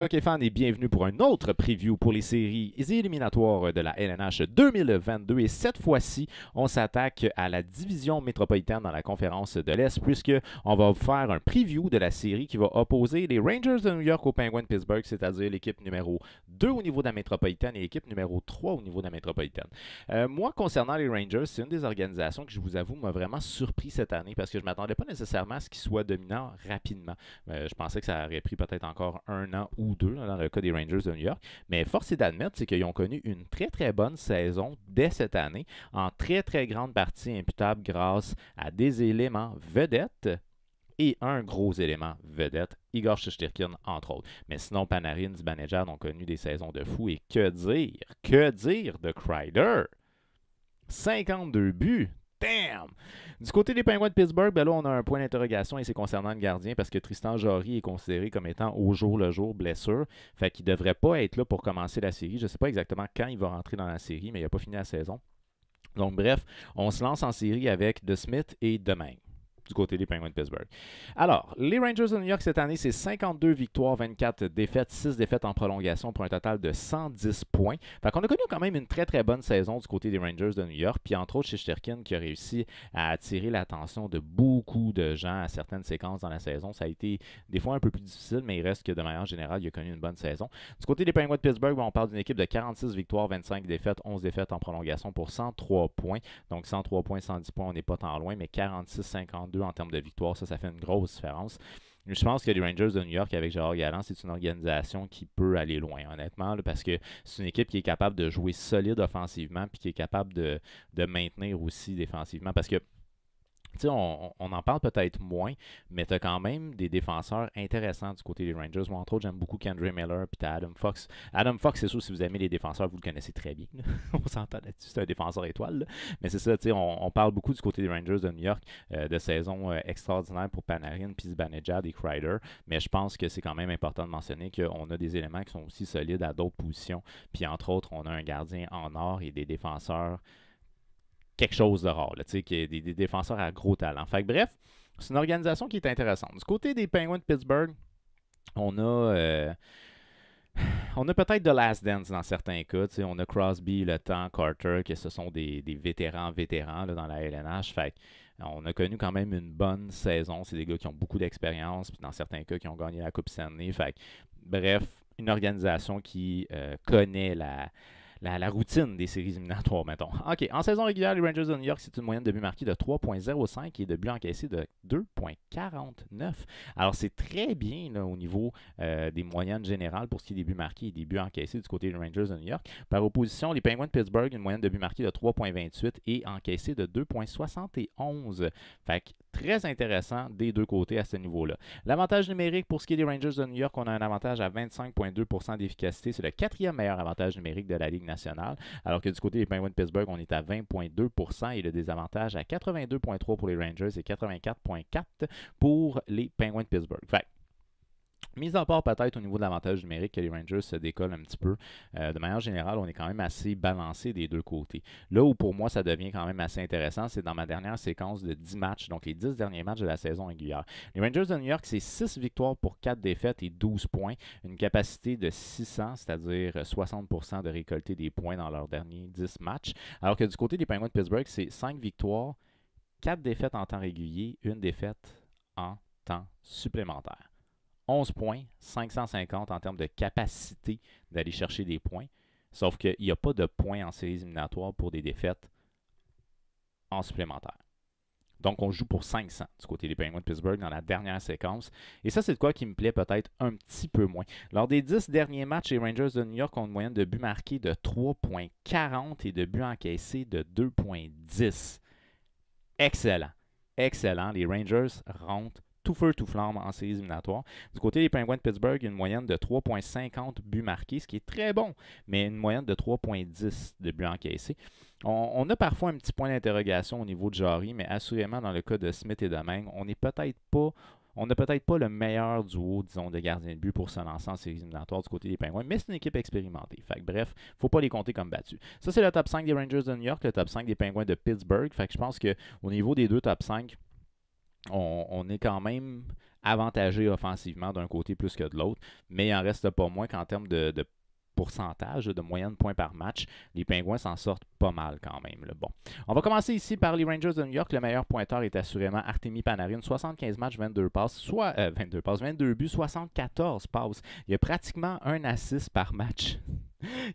OK fans et bienvenue pour un autre preview pour les séries éliminatoires de la LNH 2022 et cette fois-ci, on s'attaque à la division métropolitaine dans la conférence de l'Est puisque on va faire un preview de la série qui va opposer les Rangers de New York aux Penguins de Pittsburgh, c'est-à-dire l'équipe numéro 2 au niveau de la métropolitaine et l'équipe numéro 3 au niveau de la métropolitaine. Moi, concernant les Rangers, c'est une des organisations que je vous avoue m'a vraiment surpris cette année parce que je ne m'attendais pas nécessairement à ce qu'ils soient dominants rapidement. Je pensais que ça aurait pris peut-être encore un an ou deux dans le cas des Rangers de New York. Mais force est d'admettre, c'est qu'ils ont connu une très très bonne saison dès cette année, en très très grande partie imputable grâce à des éléments vedettes et un gros élément vedette, Igor Shesterkin, entre autres. Mais sinon, Panarin, Zibanejad ont connu des saisons de fou. Et que dire de Kreider? 52 buts! Damn! Du côté des Penguins de Pittsburgh, ben là, on a un point d'interrogation et c'est concernant le gardien parce que Tristan Jarry est considéré comme étant au jour le jour blessure. Fait qu'il ne devrait pas être là pour commencer la série. Je ne sais pas exactement quand il va rentrer dans la série, mais il n'a pas fini la saison. Donc, bref, on se lance en série avec De Smith et Domingue du côté des Penguins de Pittsburgh. Alors, les Rangers de New York cette année, c'est 52 victoires, 24 défaites, 6 défaites en prolongation pour un total de 110 points. Fait qu'on a connu quand même une très très bonne saison du côté des Rangers de New York, puis entre autres Shesterkin qui a réussi à attirer l'attention de beaucoup de gens à certaines séquences dans la saison. Ça a été des fois un peu plus difficile, mais il reste que de manière générale, il a connu une bonne saison. Du côté des Penguins de Pittsburgh, on parle d'une équipe de 46 victoires, 25 défaites, 11 défaites en prolongation pour 103 points. Donc 103 points, 110 points, on n'est pas tant loin, mais 46-52 en termes de victoire, ça fait une grosse différence. Je pense que les Rangers de New York avec Gérard Galland, c'est une organisation qui peut aller loin, honnêtement, là, parce que c'est une équipe qui est capable de jouer solide offensivement puis qui est capable de maintenir aussi défensivement. Parce que on en parle peut-être moins, mais tu as quand même des défenseurs intéressants du côté des Rangers. Moi, entre autres, j'aime beaucoup Kendre Miller et Adam Fox. Adam Fox, c'est sûr, si vous aimez les défenseurs, vous le connaissez très bien. On s'entend là-dessus, c'est un défenseur étoile. Là. Mais c'est ça, on parle beaucoup du côté des Rangers de New York, de saison extraordinaire pour Panarin, puis Zibanejad et Kreider. Mais je pense que c'est quand même important de mentionner qu'on a des éléments qui sont aussi solides à d'autres positions. Puis entre autres, on a un gardien en or et des défenseurs quelque chose de rare, là, qui est des défenseurs à gros talent. Fait que, bref, c'est une organisation qui est intéressante. Du côté des Penguins de Pittsburgh, on a peut-être The Last Dance dans certains cas. On a Crosby, Le Temps, Carter, qui ce sont des vétérans là, dans la LNH. Fait on a connu quand même une bonne saison. C'est des gars qui ont beaucoup d'expérience, puis dans certains cas, qui ont gagné la Coupe Stanley. Fait bref, une organisation qui connaît la routine des séries éliminatoires, mettons. OK, en saison régulière, les Rangers de New York, c'est une moyenne de but marqué de 3,05 et de but encaissé de 2,49. Alors, c'est très bien là, au niveau des moyennes générales pour ce qui est des buts marqués et des buts encaissés du côté des Rangers de New York. Par opposition, les Penguins de Pittsburgh, une moyenne de but marqué de 3,28 et encaissé de 2,71. Fait que très intéressant des deux côtés à ce niveau-là. L'avantage numérique pour ce qui est des Rangers de New York, on a un avantage à 25,2% d'efficacité. C'est le quatrième meilleur avantage numérique de la Ligue nationale, alors que du côté des Penguins de Pittsburgh, on est à 20,2% et le désavantage à 82,3% pour les Rangers et 84,4% pour les Penguins de Pittsburgh. Fait mis à part peut-être au niveau de l'avantage numérique que les Rangers se décollent un petit peu, de manière générale, on est quand même assez balancé des deux côtés. Là où pour moi ça devient quand même assez intéressant, c'est dans ma dernière séquence de 10 matchs, donc les 10 derniers matchs de la saison régulière. Les Rangers de New York, c'est 6 victoires pour 4 défaites et 12 points, une capacité de 600, c'est-à-dire 60% de récolter des points dans leurs derniers 10 matchs, alors que du côté des Penguins de Pittsburgh, c'est 5 victoires, 4 défaites en temps régulier, une défaite en temps supplémentaire. 11 points, 550 en termes de capacité d'aller chercher des points. Sauf qu'il n'y a pas de points en séries éliminatoires pour des défaites en supplémentaire. Donc, on joue pour 500 du côté des Penguins de Pittsburgh dans la dernière séquence. Et ça, c'est de quoi qui me plaît peut-être un petit peu moins. Lors des 10 derniers matchs, les Rangers de New York ont une moyenne de buts marqués de 3,40 et de buts encaissés de 2,10. Excellent. Excellent. Les Rangers rentrent tout feu, tout flamme en séries éliminatoires. Du côté des Penguins de Pittsburgh, une moyenne de 3,50 buts marqués, ce qui est très bon, mais une moyenne de 3,10 de buts encaissés. On a parfois un petit point d'interrogation au niveau de Jarry, mais assurément, dans le cas de Smith et Domingue, on n'a peut-être pas le meilleur duo, disons, de gardiens de but pour se lancer en séries éliminatoires du côté des Penguins, mais c'est une équipe expérimentée. Fait que, bref, il ne faut pas les compter comme battus. Ça, c'est le top 5 des Rangers de New York, le top 5 des Penguins de Pittsburgh. Fait que je pense qu'au niveau des deux top 5, on est quand même avantagés offensivement d'un côté plus que de l'autre, mais il en reste pas moins qu'en termes de pourcentage de moyenne de points par match, les Pingouins s'en sortent pas mal quand même. Là. Bon. On va commencer ici par les Rangers de New York. Le meilleur pointeur est assurément Artemi Panarin. 75 matchs, 22 passes, 22 buts, 74 passes. Il y a pratiquement un assist par match.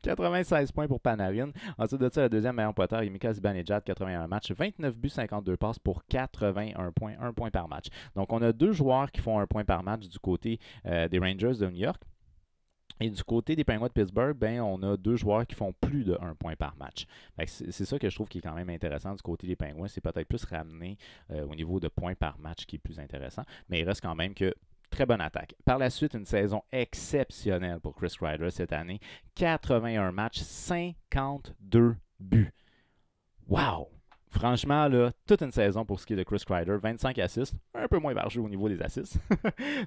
96 points pour Panarin. Ensuite de ça, le deuxième meilleur pointeur est Mika Zibanejad, 81 matchs, 29 buts, 52 passes pour 81 points, 1 point par match. Donc, on a deux joueurs qui font un point par match du côté des Rangers de New York. Et du côté des Penguins de Pittsburgh, ben, on a deux joueurs qui font plus de 1 point par match. C'est ça que je trouve qui est quand même intéressant du côté des Penguins. C'est peut-être plus ramené au niveau de points par match qui est plus intéressant. Mais il reste quand même que très bonne attaque. Par la suite, une saison exceptionnelle pour Chris Kreider cette année. 81 matchs, 52 buts. Wow! Franchement, là, toute une saison pour ce qui est de Chris Kreider. 25 assists, un peu moins vargeux au niveau des assists.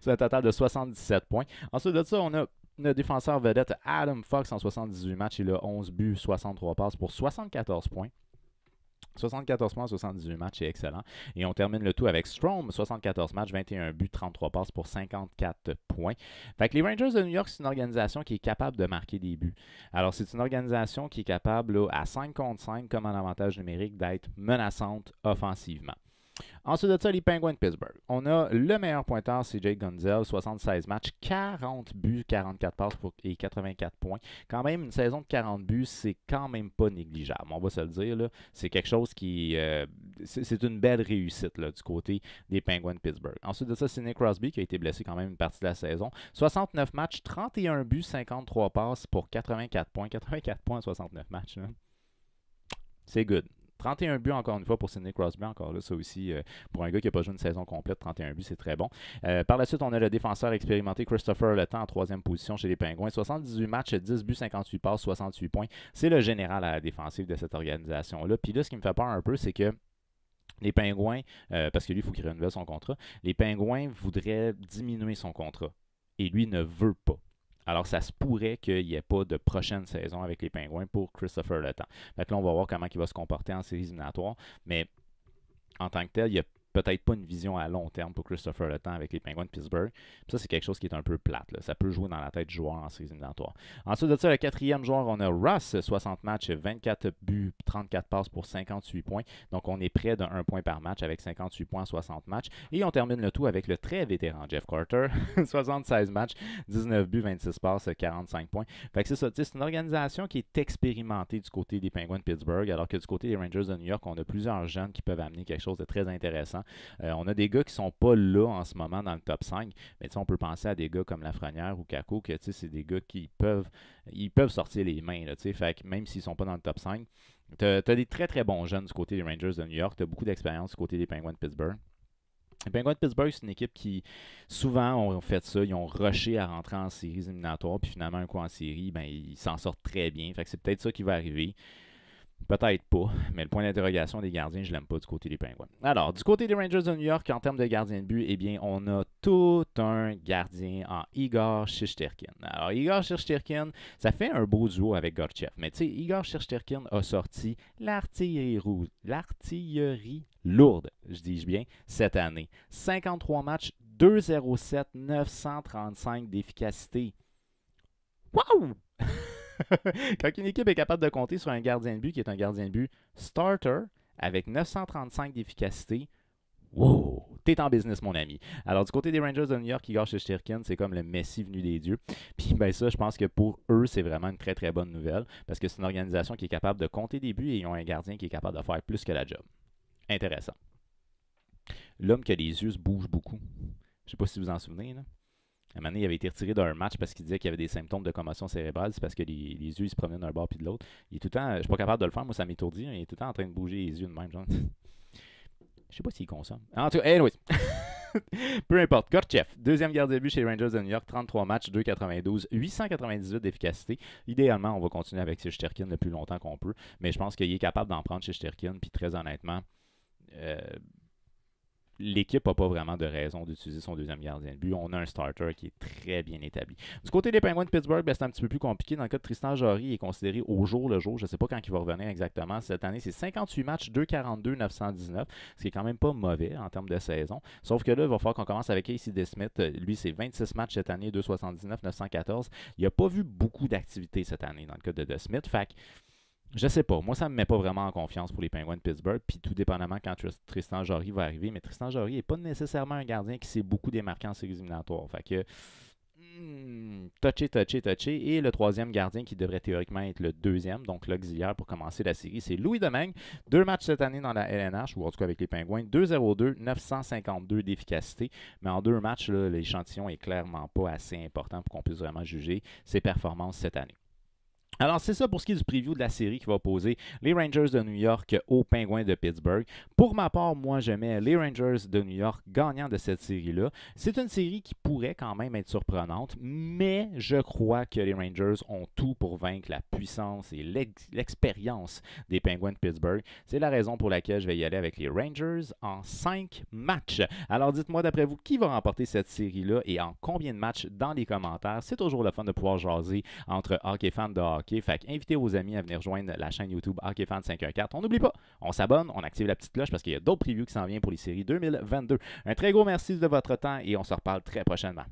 C'est un total de 77 points. Ensuite de ça, on a le défenseur vedette Adam Fox en 78 matchs. Il a 11 buts, 63 passes pour 74 points. 74 points en 78 matchs, c'est excellent. Et on termine le tout avec Strome, 74 matchs, 21 buts, 33 passes pour 54 points. Fait que les Rangers de New York, c'est une organisation qui est capable de marquer des buts. Alors, c'est une organisation qui est capable, là, à 5 contre 5, comme en avantage numérique, d'être menaçante offensivement. Ensuite de ça, les Penguins de Pittsburgh. On a le meilleur pointeur, c'est Jake Gunzel, 76 matchs, 40 buts, 44 passes et 84 points. Quand même, une saison de 40 buts, c'est quand même pas négligeable. On va se le dire, là. C'est quelque chose qui... c'est une belle réussite là, du côté des Penguins de Pittsburgh. Ensuite de ça, c'est Nick Crosby qui a été blessé quand même une partie de la saison. 69 matchs, 31 buts, 53 passes pour 84 points. 84 points en 69 matchs. C'est good. 31 buts encore une fois pour Sidney Crosby, encore là, ça aussi, pour un gars qui n'a pas joué une saison complète, 31 buts, c'est très bon. Par la suite, on a le défenseur expérimenté Christopher Le Temps en troisième position chez les Pingouins. 78 matchs, 10 buts, 58 passes, 68 points. C'est le général à la défensive de cette organisation-là. Puis là, ce qui me fait peur un peu, c'est que les Pingouins, parce que lui, il faut qu'il renouvelle son contrat, les Pingouins voudraient diminuer son contrat. Et lui ne veut pas. Alors, ça se pourrait qu'il n'y ait pas de prochaine saison avec les Pingouins pour Christopher Le Temps. Fait que là, on va voir comment il va se comporter en séries éliminatoires. Mais en tant que tel, il n'y a peut-être pas une vision à long terme pour Christopher Le Temps avec les Penguins de Pittsburgh. Puis ça, c'est quelque chose qui est un peu plate. Là. Ça peut jouer dans la tête du joueur en séries éliminatoires. Ensuite de ça, le quatrième joueur, on a Russ, 60 matchs, 24 buts, 34 passes pour 58 points. Donc, on est près de 1 point par match avec 58 points en 60 matchs. Et on termine le tout avec le très vétéran Jeff Carter, 76 matchs, 19 buts, 26 passes, 45 points. Fait que c'est ça, c'est une organisation qui est expérimentée du côté des Penguins de Pittsburgh, alors que du côté des Rangers de New York, on a plusieurs jeunes qui peuvent amener quelque chose de très intéressant. On a des gars qui ne sont pas là en ce moment dans le top 5, mais on peut penser à des gars comme Lafrenière ou Kako, que c'est des gars qui peuvent sortir les mains. Là, fait que même s'ils ne sont pas dans le top 5, tu as des très très bons jeunes du côté des Rangers de New York, tu as beaucoup d'expérience du côté des Penguins de Pittsburgh. Les Penguins de Pittsburgh, c'est une équipe qui, souvent, ont fait ça. Ils ont rushé à rentrer en séries éliminatoires, puis finalement, un coup en série, ben, ils s'en sortent très bien. Fait que c'est peut-être ça qui va arriver. Peut-être pas, mais le point d'interrogation des gardiens, je l'aime pas du côté des Penguins. Alors, du côté des Rangers de New York, en termes de gardien de but, eh bien, on a tout un gardien en Igor Shesterkin. Alors, Igor Shesterkin, ça fait un beau duo avec Gorchev. Mais tu sais, Igor Shesterkin a sorti l'artillerie lourde, je dis bien, cette année. 53 matchs, 2,07, 935 d'efficacité. Wow! Quand une équipe est capable de compter sur un gardien de but qui est un gardien de but starter avec 935 d'efficacité, wow, t'es en business, mon ami. Alors, du côté des Rangers de New York, Igor Shesterkin, c'est comme le Messi venu des dieux. Puis, ben ça, je pense que pour eux, c'est vraiment une très, très bonne nouvelle parce que c'est une organisation qui est capable de compter des buts et ils ont un gardien qui est capable de faire plus que la job. Intéressant. L'homme qui a les yeux se bouge beaucoup. Je sais pas si vous en souvenez, là. À un moment donné, il avait été retiré d'un match parce qu'il disait qu'il y avait des symptômes de commotion cérébrale. C'est parce que les yeux, ils se promenaient d'un bord puis de l'autre. Il est tout le temps, je suis pas capable de le faire, moi ça m'étourdit. Il est tout le temps en train de bouger les yeux de même. Genre. Je sais pas s'il consomme. En tout cas, anyways. Peu importe. Gorchev, deuxième gardien de but chez les Rangers de New York, 33 matchs, 2,92, 898 d'efficacité. Idéalement, on va continuer avec Shesterkin le plus longtemps qu'on peut. Mais je pense qu'il est capable d'en prendre Shesterkin. Puis très honnêtement, l'équipe n'a pas vraiment de raison d'utiliser son deuxième gardien de but. On a un starter qui est très bien établi. Du côté des Penguins de Pittsburgh, ben, c'est un petit peu plus compliqué. Dans le cas de Tristan Jarry, il est considéré au jour le jour. Je ne sais pas quand il va revenir exactement. Cette année, c'est 58 matchs, 2,42, 919, ce qui est quand même pas mauvais en termes de saison. Sauf que là, il va falloir qu'on commence avec Casey DeSmith. Lui, c'est 26 matchs cette année, 2,79, 914. Il n'a pas vu beaucoup d'activité cette année dans le cas de DeSmith. Fait que je sais pas. Moi, ça ne me met pas vraiment en confiance pour les Penguins de Pittsburgh. Puis tout dépendamment quand Tristan Jarry va arriver. Mais Tristan Jarry n'est pas nécessairement un gardien qui s'est beaucoup démarqué en séries éliminatoires. Fait que touché. Et le troisième gardien qui devrait théoriquement être le deuxième, donc l'auxiliaire pour commencer la série, c'est Louis Domingue. 2 matchs cette année dans la LNH, ou en tout cas avec les Penguins. 2,02, 952 d'efficacité. Mais en 2 matchs, l'échantillon est clairement pas assez important pour qu'on puisse vraiment juger ses performances cette année. Alors, c'est ça pour ce qui est du preview de la série qui va opposer les Rangers de New York aux Penguins de Pittsburgh. Pour ma part, moi, je mets les Rangers de New York gagnants de cette série-là. C'est une série qui pourrait quand même être surprenante, mais je crois que les Rangers ont tout pour vaincre la puissance et l'expérience des Penguins de Pittsburgh. C'est la raison pour laquelle je vais y aller avec les Rangers en 5 matchs. Alors, dites-moi d'après vous, qui va remporter cette série-là et en combien de matchs dans les commentaires. C'est toujours le fun de pouvoir jaser entre hockey fans de hockey. Fait qu'invitez vos amis à venir rejoindre la chaîne YouTube Hockey Fan 514. On n'oublie pas, on s'abonne, on active la petite cloche parce qu'il y a d'autres previews qui s'en viennent pour les séries 2022. Un très gros merci de votre temps et on se reparle très prochainement.